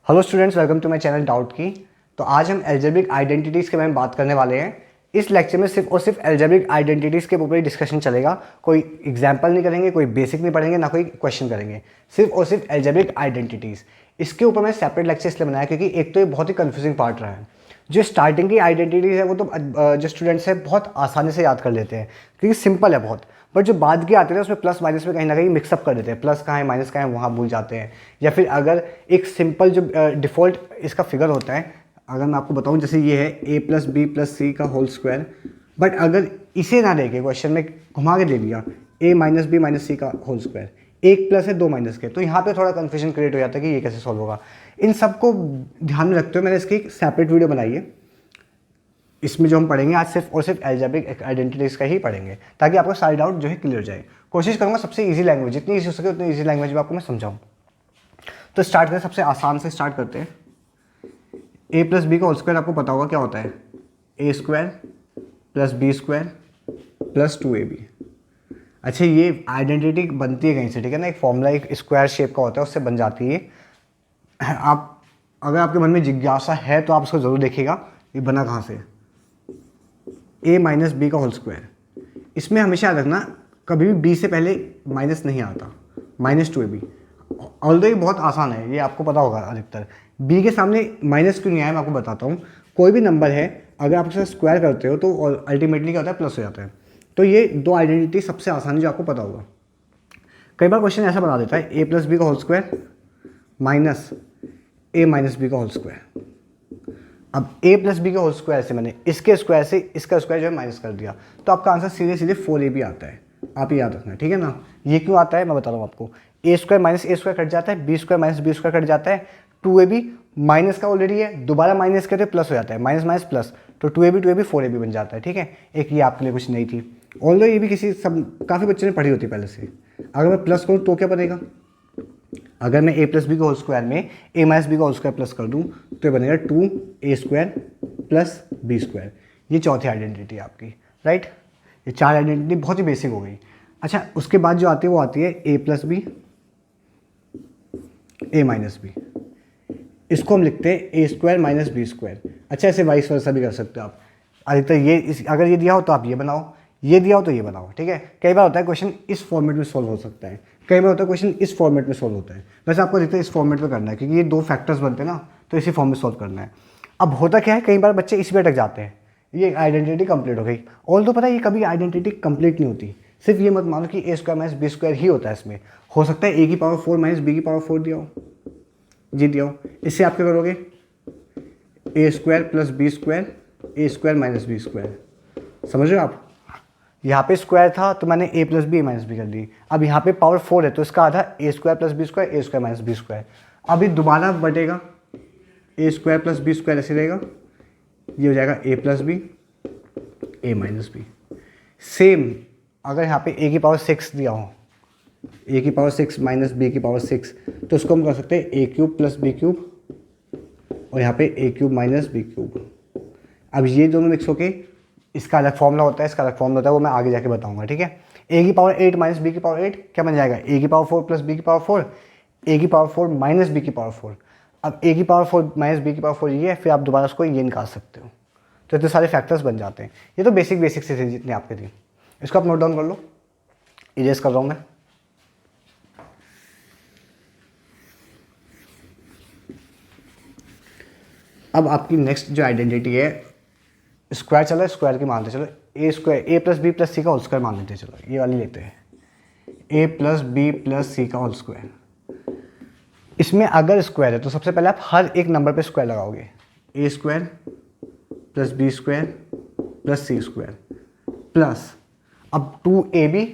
Hello students, welcome to my channel doubt की। तो आज हम एल्जेब्रिक आइडेंटिटीज़ के बारे में बात करने वाले हैं। इस लेक्चर में सिर्फ और सिर्फ एल्जेब्रिक आइडेंटिटीज़ के ऊपर ही डिस्कशन चलेगा। कोई एग्जांपल नहीं करेंगे, कोई बेसिक नहीं पढ़ेंगे, ना कोई क्वेश्चन करेंगे, सिर्फ और सिर्फ एल्जेब्रिक आइडेंटिटीज़। इसके ऊपर मैं सेपरेट लेक्चर इसलिए बनाया क्योंकि एक तो ये बहुत ही कन्फ्यूजिंग पार्ट रहा है। जो स्टार्टिंग की आइडेंटिटीज़ है वो तो जो स्टूडेंट्स हैं बहुत आसानी से याद कर लेते हैं क्योंकि सिंपल है बहुत। बट जो बाद के आते हैं उसमें प्लस माइनस में कहीं ना कहीं मिक्सअप कर देते हैं, प्लस कहाँ है माइनस कहाँ है वहाँ भूल जाते हैं। या फिर अगर एक सिंपल जो डिफ़ॉल्ट इसका फिगर होता है, अगर मैं आपको बताऊँ जैसे ये है a plus B plus C का होल स्क्वायर, बट अगर इसे ना लेके क्वेश्चन में घुमा के दे दिया a minus B minus C का होल स्क्वायर, एक प्लस है दो माइनस के, तो यहाँ पे थोड़ा कन्फ्यूजन क्रिएट हो जाता है कि ये कैसे सॉल्व होगा। इन सबको ध्यान में रखते हुए मैंने इसकी एक सेपरेट वीडियो बनाई है। इसमें जो हम पढ़ेंगे आज सिर्फ और सिर्फ एल्जेब्रिक आइडेंटिटीज़ का ही पढ़ेंगे ताकि आपको सारे डाउट जो है क्लियर हो जाए। कोशिश करूँगा सबसे इजी लैंग्वेज, जितनी ईजी हो सके उतनी ईजी लैंग्वेज में आपको मैं समझाऊँ। तो स्टार्ट करें, सबसे आसान से स्टार्ट करते हैं। ए प्लस बी का होल स्क्वायर आपको पता होगा क्या होता है, A square plus B square plus 2ab। अच्छा, ये आइडेंटिटी बनती है कहीं से, ठीक है ना, एक फॉर्मूला एक स्क्वायर शेप का होता है, उससे बन जाती है। आप अगर आपके मन में जिज्ञासा है तो आप उसको ज़रूर देखिएगा ये बना कहाँ से। a माइनस बी का होल स्क्वायर, इसमें हमेशा याद रखना कभी भी b से पहले माइनस नहीं आता, माइनस 2ab। ऑल्दो ये बहुत आसान है, ये आपको पता होगा अधिकतर। b के सामने माइनस क्यों नहीं आया मैं आपको बताता हूँ। कोई भी नंबर है अगर आप उसे स्क्वायर करते हो तो अल्टीमेटली क्या होता है, प्लस हो जाता है। तो ये दो आइडेंटिटी सबसे आसान है जो आपको पता होगा। कई बार क्वेश्चन ऐसा बना देता है a प्लस बी का whole square minus a minus B का होल स्क्वायर। अब a प्लस बी के होल स्क्वायर से मैंने इसके स्क्वायर से इसका स्क्वायर जो है माइनस कर दिया, तो आपका आंसर सीधे सीधे 4ab आता है। आप ये याद रखना, ठीक है ना। ये क्यों आता है मैं बता रहा हूँ आपको। a square minus a square cut जाता है, b square minus b square cut जाता है, 2ab माइनस का ऑलरेडी है, दोबारा माइनस करते प्लस हो जाता है, माइनस माइनस प्लस, तो 2ab 4ab बन जाता है, ठीक है। एक ये आपके लिए कुछ नहीं थी, ऑल्दो ये भी किसी सब काफ़ी बच्चों ने पढ़ी होती है पहले से। अगर मैं प्लस करूँ तो क्या बनेगा, अगर मैं a प्लस बी के होल स्क्वायर में a माइनस बी का होल स्क्वायर प्लस कर दूं तो ये बनेगा 2a square plus B square. ये चौथी आइडेंटिटी है आपकी, राइट। ये चार आइडेंटिटी बहुत ही बेसिक हो गई। अच्छा, उसके बाद जो आती है वो आती है a plus b a minus b. इसको हम लिखते हैं a square minus B square. अच्छा, ऐसे वाइस वर्सा भी कर सकते हो आप। अधिकतर ये अगर ये दिया हो तो आप ये बनाओ, ये दिया हो तो ये बनाओ, ठीक है। कई बार होता है क्वेश्चन इस फॉर्मेट में सॉल्व हो सकता है, कई बार होता है क्वेश्चन इस फॉर्मेट में सॉल्व होता है। वैसे आपको अधिकतर इस फॉर्मेट में करना है क्योंकि ये दो फैक्टर्स बनते हैं ना, तो इसी फॉर्म में सॉल्व करना है। अब होता क्या है, कई बार बच्चे इसी पे अटक जाते हैं, ये आइडेंटिटी कंप्लीट हो गई। ऑल तो पता है ये कभी आइडेंटिटी कंप्लीट नहीं होती। सिर्फ ये मत मानो कि a square minus B square ही होता है इसमें। हो सकता है a की पावर 4 माइनस बी की पावर 4 दिया हो, जी दिया हो। इससे आप क्या करोगे, a square plus B square a square minus B square. समझ रहे हो आप, यहाँ पे स्क्वायर था तो मैंने a plus b minus b कर दी। अब यहाँ पे पावर 4 है तो इसका आधा a square plus B square a square minus B square. अभी दोबारा बटेगा a square plus B square, ऐसे रहेगा, ये हो जाएगा a plus b a minus b. Same अगर यहाँ पे a की पावर 6 दिया हो, a की पावर 6 माइनस b की पावर 6, तो उसको हम कर सकते हैं a cube plus B cube और यहाँ पे a cube minus B cube. अब ये दोनों मिक्स होके इसका अलग फॉर्मूला होता है, इसका अलग फॉर्मूला होता है, वो मैं आगे जाके बताऊंगा, ठीक है। a की पावर 8 माइनस बी की पावर 8 क्या बन जाएगा, a की पावर 4 प्लस b की पावर 4, a की पावर 4 माइनस b की पावर 4। अब a की पावर 4 माइनस b की पावर 4 ये है, फिर आप दोबारा उसको ये निकाल सकते हो, तो इतने सारे फैक्टर्स बन जाते हैं। ये तो बेसिक से थे जितने आपके थे, इसको आप नोट डाउन कर लो, इरेज कर रहा हूँ मैं। अब आपकी नेक्स्ट जो आइडेंटिटी है, स्क्वायर चलो स्क्वायर की मानते चलो, A square a plus B plus C का होल स्क्वायर मान लेते हैं, चलो ये वाली लेते हैं, a plus B plus C का होल स्क्वायर। इसमें अगर स्क्वायर है तो सबसे पहले आप हर एक नंबर पे स्क्वायर लगाओगे, a square plus B square plus C square plus अब 2ab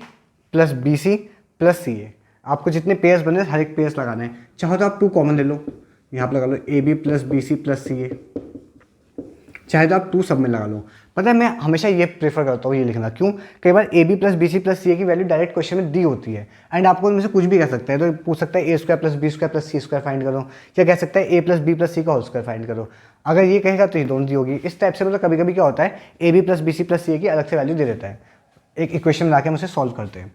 plus B C plus C A. आपको जितने पेयर्स बने हर एक पेयर्स लगाना है, चाहो तो आप 2 कॉमन ले लो, यहाँ पर लगा लो ab plus B C plus C A, चाहे तो आप 2 सब में लगा लो। पता है मैं हमेशा ये प्रेफर करता हूँ ये लिखना, क्यों, कई बार A B plus B C plus C A की वैल्यू डायरेक्ट क्वेश्चन में दी होती है एंड आपको इनमें से कुछ भी कह सकता है। तो पूछ सकता है A square plus B square plus C square find करो, या कह सकता है A plus B plus C का होल स्क्वायर फाइंड करो। अगर ये कहेगा तो ये दोनों दी होगी। इस टाइप से मतलब कभी कभी क्या होता है, A B plus B C plus C A की अलग से वैल्यू दे देता है, एक इक्वेशन बना के हम उसे सॉल्व करते हैं।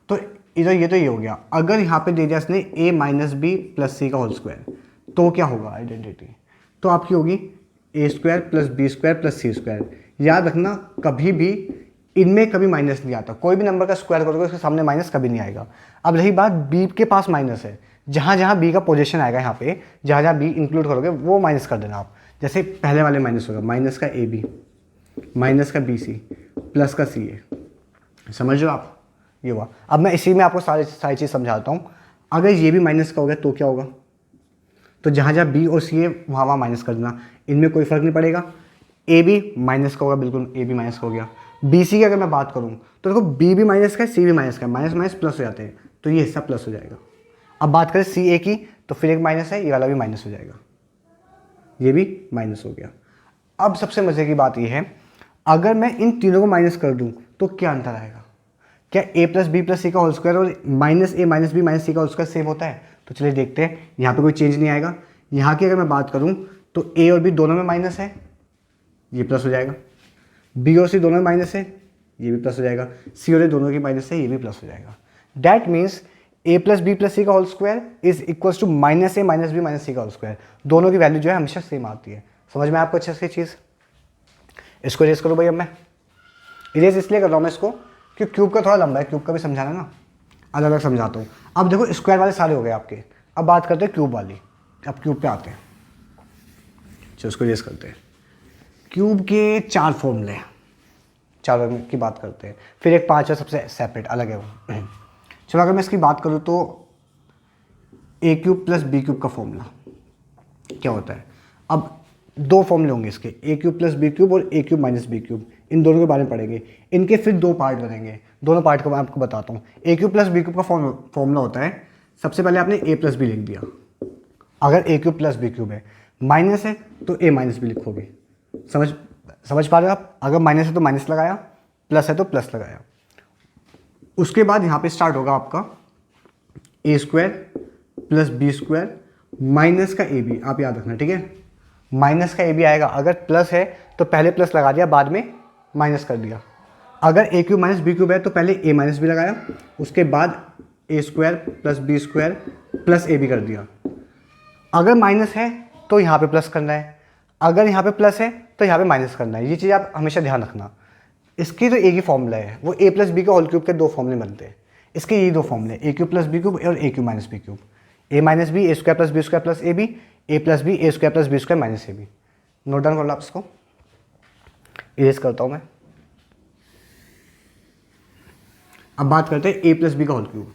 तो इधर ये तो ये हो गया। अगर यहाँ पे दे दिया इसने ए माइनस बी प्लस सी का होल स्क्वायर, तो क्या होगा आइडेंटिटी, तो आपकी होगी A square plus B square plus C square. याद रखना कभी भी इनमें कभी माइनस नहीं आता, कोई भी नंबर का स्क्वायर करोगे उसके सामने माइनस कभी नहीं आएगा। अब रही बात बी के पास माइनस है, जहाँ जहाँ बी का पोजीशन आएगा यहाँ पे, जहाँ जहाँ बी इंक्लूड करोगे वो माइनस कर देना आप। जैसे पहले वाले माइनस होगा, माइनस का ए बी, माइनस का बी सी, प्लस का सी ए, समझ लो आप, ये हुआ। अब मैं इसी में आपको सारी चीज़ समझाता हूँ। अगर ये भी माइनस का हो गया तो क्या होगा, तो जहाँ जहाँ बी और सी है वहाँ वहाँ माइनस कर देना, इनमें कोई फर्क नहीं पड़ेगा। ए भी माइनस का होगा, बिल्कुल ए भी माइनस का हो गया। बी सी की अगर मैं बात करूँ तो देखो बी भी माइनस का है, सी भी माइनस का है, माइनस माइनस प्लस हो जाते हैं, तो ये हिस्सा प्लस हो जाएगा। अब बात करें सी ए की, तो फिर एक माइनस है, ये वाला भी माइनस हो जाएगा, ये भी माइनस हो गया। अब सबसे मज़े की बात ये है, अगर मैं इन तीनों को माइनस कर दूँ तो क्या अंतर आएगा, क्या ए प्लस बी प्लस सी का होल स्क्वायर और minus A minus B minus C का होल स्क्वायर सेम होता है? तो चलिए देखते हैं, यहाँ पे कोई चेंज नहीं आएगा। यहाँ की अगर मैं बात करूँ तो ए और बी दोनों में माइनस है, ये प्लस हो जाएगा। बी और सी दोनों में माइनस है, ये भी प्लस हो जाएगा। सी और ए दोनों की माइनस है, ये भी प्लस हो जाएगा। That means A plus B plus C का whole square is equals to minus A minus B minus C का होल स्क्वायर। दोनों की वैल्यू जो है हमेशा सेम आती है। समझ में आपको अच्छे से चीज़? इसको इरेज करो भाई। अब मैं इरेज इसलिए कर रहा हूँ मैं इसको कि क्यूब का थोड़ा लंबा है, क्यूब का भी समझाना ना, अलग अलग समझाता हूँ। अब देखो स्क्वायर वाले सारे हो गए आपके, अब बात करते हैं क्यूब वाली। अब क्यूब पे आते हैं, चलो इसको इरेज करते हैं। क्यूब के 4 फॉर्मूले, चारों की बात करते हैं, फिर एक 5 है सबसे सेपरेट अलग है वो। चलो अगर मैं इसकी बात करूँ तो ए क्यूब प्लस बी क्यूब का फॉर्मूला क्या होता है। अब 2 फॉर्मूले होंगे इसके, ए क्यूब प्लस बी क्यूब और A cube minus B cube, इन दोनों के बारे में पढ़ेंगे। इनके फिर 2 पार्ट बनेंगे, दोनों पार्ट को मैं आपको बताता हूँ। ए क्यूब प्लस बी क्यूब का फॉर्मूला होता है, सबसे पहले आपने ए प्लस बी लिख दिया, अगर A cube plus B cube है, माइनस है तो ए माइनस बी लिखोगे। समझ पा रहे हो आप? अगर माइनस है तो माइनस लगाया, प्लस है तो प्लस लगाया। उसके बाद यहाँ पे स्टार्ट होगा आपका A square plus B square minus का ए बी, आप याद रखना, ठीक है? माइनस का ए बी आएगा, अगर प्लस है तो पहले प्लस लगा दिया, बाद में माइनस कर दिया। अगर A cube minus B cube है तो पहले ए माइनस बी लगाया, उसके बाद A square plus B square plus A B कर दिया। अगर माइनस है तो यहाँ पे प्लस करना है, अगर यहाँ पे प्लस है तो यहाँ पे माइनस करना है। ये चीज़ आप हमेशा ध्यान रखना। इसकी तो एक ही फॉर्मूला है, वो ए प्लस बी के होल क्यूब के 2 फॉर्मूले बनते हैं। इसके यही 2 फॉर्मूले, A cube plus B cube और A cube minus B cube. A minus B A square plus B square plus A B, A plus B A square plus B square minus A B. Note down कर लो आप इसको, erase करता हूँ मैं। अब बात करते हैं ए प्लस बी का whole cube.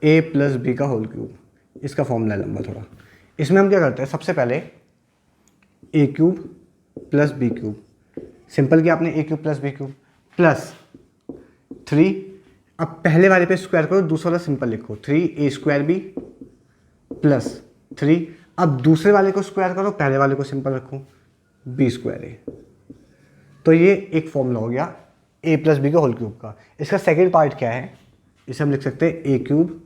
A plus B का होल क्यूब, इसका फॉर्मूला लंबा थोड़ा। इसमें हम क्या करते हैं, सबसे पहले A cube plus B cube, simple किया आपने, A cube plus B cube plus 3। अब पहले वाले पे स्क्वायर करो, दूसरा वाला सिंपल लिखो, 3 ए स्क्वायर बी प्लस 3। अब दूसरे वाले को स्क्वायर करो, पहले वाले को सिंपल रखो, बी स्क्वायर ए। तो ये एक फॉर्मूला हो गया ए प्लस बी के होल क्यूब का। इसका सेकेंड पार्ट क्या है, इसे हम लिख सकते हैं A cube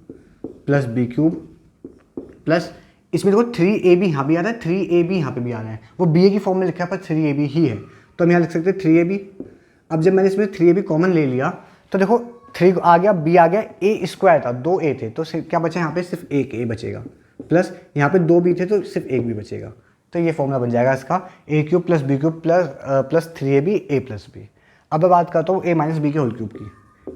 plus B cube plus, इसमें देखो 3ab यहाँ भी आ रहा है, 3ab यहाँ पे भी आ रहा है, वो बी ए की फॉर्म में लिखा है पर 3ab ही है, तो हम यहाँ लिख सकते हैं 3ab। अब जब मैंने इसमें 3ab कॉमन ले लिया तो देखो 3 आ गया, b आ गया, a स्क्वायर था, 2a थे, तो क्या बचा यहाँ पे, सिर्फ एक a बचेगा, प्लस यहाँ पे 2b थे तो सिर्फ एक b बचेगा। तो ये फॉर्मूला बन जाएगा इसका, A cube plus B cube plus 3ab a plus B. अब मैं बात करता हूँ a माइनस बी के होल क्यूब की,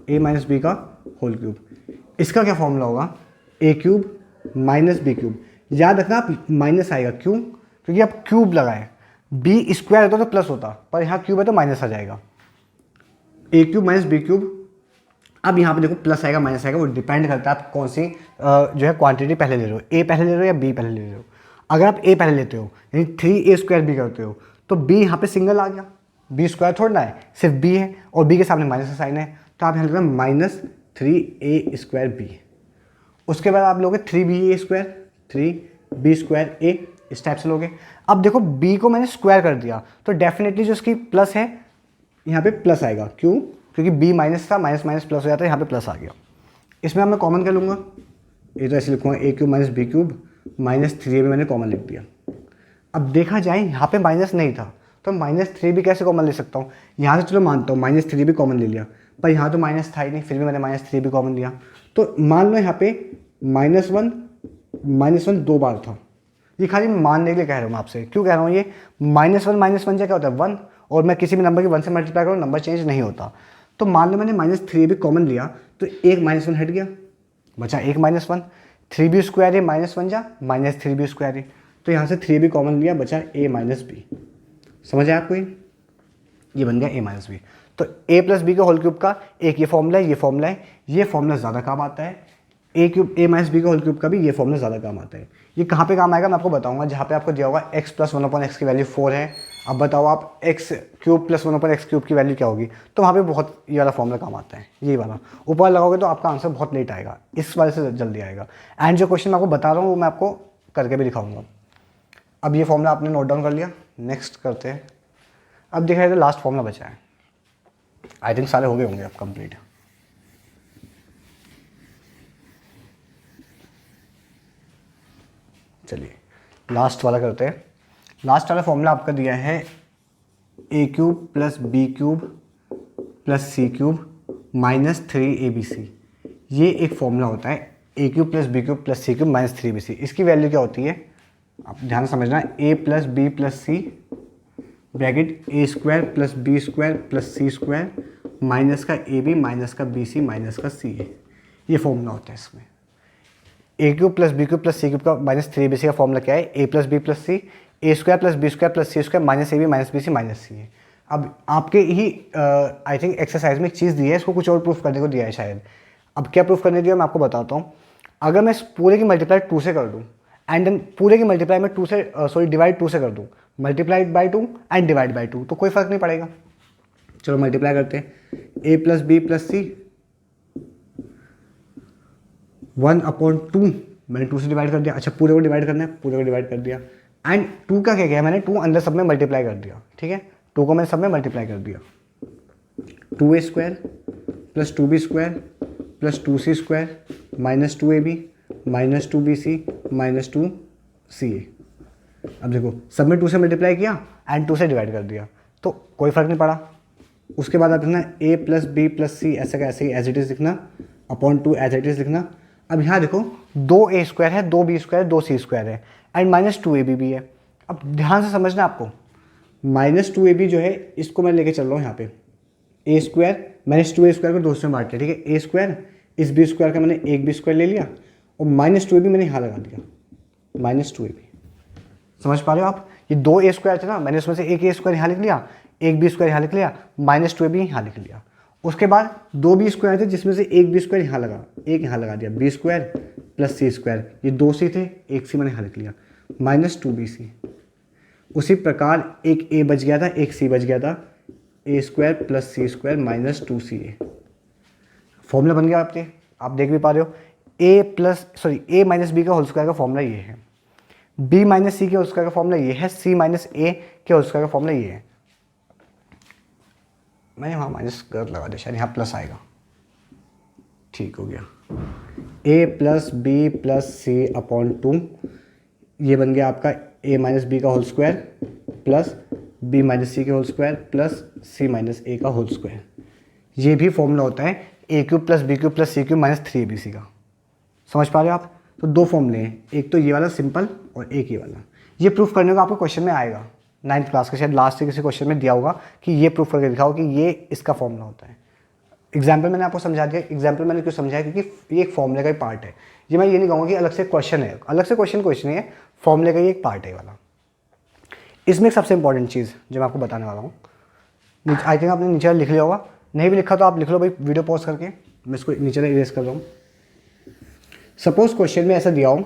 a माइनस बी का होल क्यूब। इसका क्या फॉर्मूला होगा, A cube minus B cube. याद रखना आप माइनस आएगा, क्यों? क्योंकि आप क्यूब लगाए, बी स्क्वायर होता तो प्लस होता, पर यहाँ क्यूब है तो माइनस आ जाएगा। ए क्यूब माइनस बी क्यूब। अब यहाँ पे देखो प्लस आएगा माइनस आएगा, वो डिपेंड करता है आप कौन सी जो है क्वांटिटी पहले ले रहे हो, ए पहले ले रहे हो या बी पहले ले रहे हो। अगर आप ए पहले लेते हो यानी 3a स्क्वायर बी करते हो तो बी यहाँ पे सिंगल आ गया, बी स्क्वायर थोड़ा ना है, सिर्फ बी है और बी के सामने माइनस का साइन है, तो आप यहाँ लिखना माइनस 3a स्क्वायर बी। उसके बाद आप लोगे 3ba square 3b square a, इस टाइप से लोगे। अब देखो b को मैंने स्क्वायर कर दिया तो डेफिनेटली जो इसकी प्लस है यहाँ पे प्लस आएगा, क्यों? क्योंकि b माइनस था, माइनस माइनस प्लस हो जाता है, यहाँ पे प्लस आ गया। इसमें अब मैं कॉमन कर लूँगा, ये तो ऐसे लिखूँगा A cube minus B cube minus 3ab मैंने कॉमन लिख दिया। अब देखा जाए यहाँ पे माइनस नहीं था तो माइनस 3b कैसे कॉमन ले सकता हूँ, यहाँ से चलो मानता हूँ माइनस 3b कॉमन ले लिया, पर यहाँ तो माइनस था ही नहीं, फिर भी मैंने माइनस 3b कॉमन लिया। तो मान लो यहाँ पे -1 दो बार था। ये खाली मानने के लिए कह रहा हूँ मैं आपसे। क्यों कह रहा हूँ ये? -1 क्या होता है 1, और मैं किसी भी नंबर की 1 से मल्टीप्लाई करूँ नंबर चेंज नहीं होता। तो मान लो मैंने -3 भी कॉमन लिया तो एक -1 हट गया, बचा एक -1। 3b स्क्वायर है -1 जा -3b स्क्वायर है, तो यहाँ से 3b कॉमन लिया, बचा a - b। समझ आया आपको? ये बन गया a - b। तो a प्लस बी के होल क्यूब का एक ये फॉर्मूला है, ये फॉर्मूला है, ये फॉर्मूला ज़्यादा काम आता है। a - b के होल क्यूब का भी ये फॉर्मूला ज़्यादा काम आता है। ये कहाँ पे काम आएगा मैं आपको बताऊंगा, जहाँ पे आपको दिया होगा x + 1/x की वैल्यू 4 है। अब बताओ आप x³ + 1/x³ की वैल्यू क्या होगी, तो वहाँ पे बहुत ये वाला फॉर्मूला काम आता है। ये वाला ऊपर लगाओगे तो आपका आंसर बहुत लेट आएगा, इस वाले से जल्दी आएगा। एंड जो क्वेश्चन मैं आपको बता रहा हूँ वो मैं आपको करके भी दिखाऊंगा। अब ये फॉर्मूला आपने नोट डाउन कर लिया, नेक्स्ट करते हैं। अब देखा जाए तो लास्ट फॉर्मूला बचा है। आई थिंक सारे हो गए होंगे अब कंप्लीट। चलिए लास्ट वाला करते हैं। लास्ट वाला फॉर्मूला आपका दिया है a³ + b³ + c³ - 3abc। ये एक फॉर्मूला होता है a³ + b³ + c³ - 3abc। इसकी वैल्यू क्या होती है आप ध्यान से समझना, a + b + c bracket a² + b² + c² minus का ab माइनस का bc माइनस का ca। ये फॉर्मूला होता है इसमें। a³ + b³ + c³ का -3abc का फॉर्मूला क्या है? a + b + c a² + b² + c² -ab - bc -ca। अब आपके ही आई थिंक एक्सरसाइज में एक चीज़ दी है, इसको कुछ और प्रूफ करने को दिया है शायद। अब क्या प्रूफ करने दिया मैं आपको बताता हूँ। अगर मैं इस पूरे की मल्टीप्लाई 2 से कर दूँ एंड देन पूरे की मल्टीप्लाई में 2 से डिवाइड 2 से कर दूँ, multiplied by 2 and divide by 2, तो कोई फर्क नहीं पड़ेगा। चलो मल्टीप्लाई करते हैं। a + b + c 1/2 मैंने 2 से डिवाइड कर दिया। अच्छा पूरे को डिवाइड करना है, पूरे को डिवाइड कर दिया। एंड 2 का क्या किया मैंने, 2 अंदर सब में मल्टीप्लाई कर दिया। ठीक है, 2 को मैंने सब में मल्टीप्लाई कर दिया। 2a² + 2b² + 2c² -2ab -2bc -2ca। अब देखो सब में 2 से मल्टीप्लाई किया एंड 2 से डिवाइड कर दिया, तो कोई फर्क नहीं पड़ा। उसके बाद आप लिखना a + b + c ऐसे का ऐसे ही एज इट इज़ लिखना, /2 एज इट इज़ लिखना। अब यहाँ देखो 2a² है, 2b², 2c² है एंड -2ab भी है। अब ध्यान से समझना आपको, -2ab जो है इसको मैं लेके चल रहा हूँ यहाँ पे a² मैंने इस 2a² को 2 से बांट लिया। ठीक है, a² इस b² का मैंने एक b² ले लिया और -2ab मैंने यहाँ लगा दिया, -2ab। समझ पा रहे हो आप? ये 2a² थे ना, मैंने उसमें से एक a² यहाँ लिख लिया, एक b² यहाँ लिख लिया, -2ab यहाँ लिख लिया। उसके बाद 2b² थे जिसमें से एक b² यहाँ लगा, एक यहाँ लगा दिया, b² + c²। ये 2c थे, एक c मैंने यहाँ लिख लिया, -2bc। उसी प्रकार एक a बच गया था, एक c बच गया था, a² + c² -2ca। फॉर्मूला बन गया आपके, आप देख भी पा रहे हो। a - b का होल स्क्वायर का फॉर्मूला ये है, b - c के होल स्क्वायर का फॉर्मूला ये है, c - a के होल स्क्वायर का फॉर्मूला ये है। मैंने वहाँ माइनस गलत लगा दिया, शायद यहाँ प्लस आएगा। ठीक हो गया, a + b + c/2 ये बन गया आपका a - b का whole square plus b - c के whole square plus c - a का होल स्क्वायर। ये भी फॉर्मूला होता है a³ + b³ + c³ - 3abc का। समझ पा रहे हो आप? तो दो फॉर्मूले हैं, एक तो ये वाला सिंपल और एक ये वाला। ये प्रूफ करने को आपको क्वेश्चन में आएगा 9th क्लास के शायद लास्ट से किसी क्वेश्चन में दिया होगा कि ये प्रूफ करके दिखाओ कि ये इसका फॉर्मूला होता है। एग्जाम्पल मैंने आपको समझा दिया। एग्जाम्पल मैंने क्यों समझाया, क्योंकि ये एक फॉर्मूले का ही पार्ट है। ये मैं ये नहीं कहूँगा कि अलग से क्वेश्चन है, अलग से क्वेश्चन नहीं है, फॉर्मूले का ही एक पार्ट है वाला। इसमें एक सबसे इंपॉर्टेंट चीज़ जो मैं आपको बताने वाला हूँ, आई थिंक आपने नीचे लिख लिया होगा, नहीं भी लिखा तो आप लिख लो भाई वीडियो पॉज करके, मैं इसको नीचे इरेज कर रहा हूँ। सपोज क्वेश्चन में ऐसा दिया हो,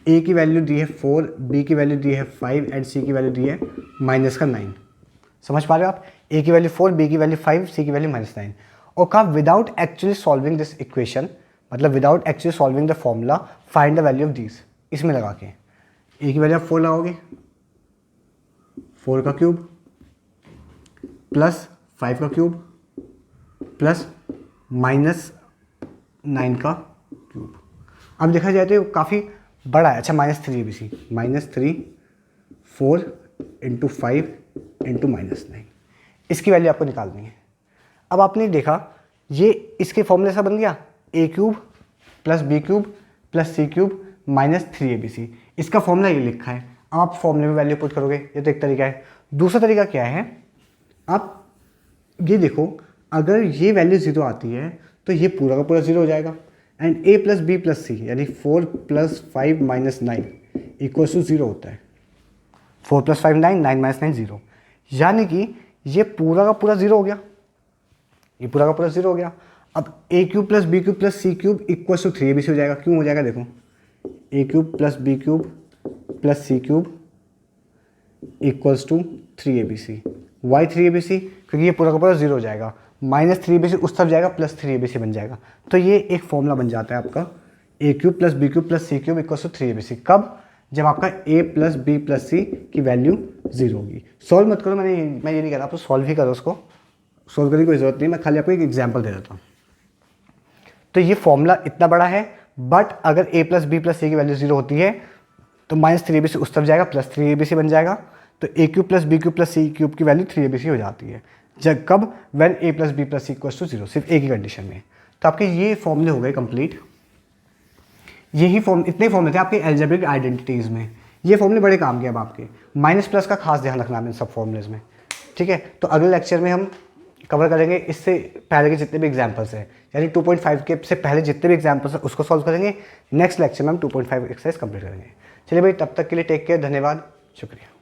a की वैल्यू दी है 4, b की वैल्यू दी है 5 एंड c की वैल्यू दी है -9। समझ पा रहे हो आप? a की वैल्यू 4, b की वैल्यू 5, c की वैल्यू -9। और कहा without actually solving this equation, मतलब without actually solving the formula find the value of this. इसमें लगा के a की वैल्यू आप 4 लगाओगे, 4 का क्यूब प्लस 5 का क्यूब प्लस -9 का क्यूब। अब देखा जाए तो काफ़ी बड़ा है। अच्छा -3abc, -3 4 × 5 × -9, इसकी वैल्यू आपको निकालनी है। अब आपने देखा ये इसके फॉर्मूले से बन गया A cube plus B cube plus C cube minus 3abc। इसका फॉर्मूला ये लिखा है, आप फॉर्मूले में वैल्यू पुट करोगे, ये तो एक तरीका है। दूसरा तरीका क्या है, आप ये देखो अगर ये वैल्यू 0 आती है तो ये पूरा का पूरा 0 हो जाएगा and a plus B plus C यानी 4 प्लस 5 माइनस 9 इक्वल्स टू 0 होता है। 4 प्लस 5 9, 9 माइनस 9 0, यानी कि ये पूरा का पूरा 0 हो गया, ये पूरा का पूरा 0 हो गया। अब a cube plus B cube plus C cube equals to 3abc हो जाएगा। क्यों हो जाएगा, देखो a cube plus B cube plus C cube equals to 3abc। Why 3abc, क्योंकि ये पूरा का पूरा 0 हो जाएगा, माइनस 3abc उस तरफ जाएगा, प्लस 3abc बन जाएगा। तो ये एक फॉर्मूला बन जाता है आपका a cube plus B cube plus C cube equals to 3abc। कब, जब आपका a plus B plus c की वैल्यू 0 होगी। सॉल्व मत करो, मैं ये नहीं कह रहा आप तो सॉल्व ही करो, उसको सॉल्व करने की कोई ज़रूरत नहीं, मैं खाली आपको एक एग्जाम्पल दे देता हूँ। तो ये फॉर्मूला इतना बड़ा है, बट अगर a plus B plus c की वैल्यू 0 होती है तो माइनस 3abc उस तरफ जाएगा, प्लस 3abc बन जाएगा। तो a cube plus B cube plus C cube की वैल्यू 3abc हो जाती है। जब कब, when a plus B plus c equals to 0, सिर्फ एक ही कंडीशन में। तो आपके ये फॉर्मूले हो गए कंप्लीट। यही इतने फॉर्मूले थे आपके एल्जेब्रिक आइडेंटिटीज़ में। ये फॉर्मूले बड़े काम के अब आपके। माइनस प्लस का खास ध्यान रखना है इन सब फॉर्मूलेज में, ठीक है। तो अगले लेक्चर में हम कवर करेंगे इससे पहले के जितने भी एग्जाम्पल्स हैं, यानी 2.5 के से पहले जितने भी एग्जाम्पल्स हैं उसको सॉल्व करेंगे। नेक्स्ट लेक्चर में हम 2.5 एक्सरसाइज कंप्लीट करेंगे। चलिए भाई, तब तक के लिए टेक केयर, धन्यवाद, शुक्रिया।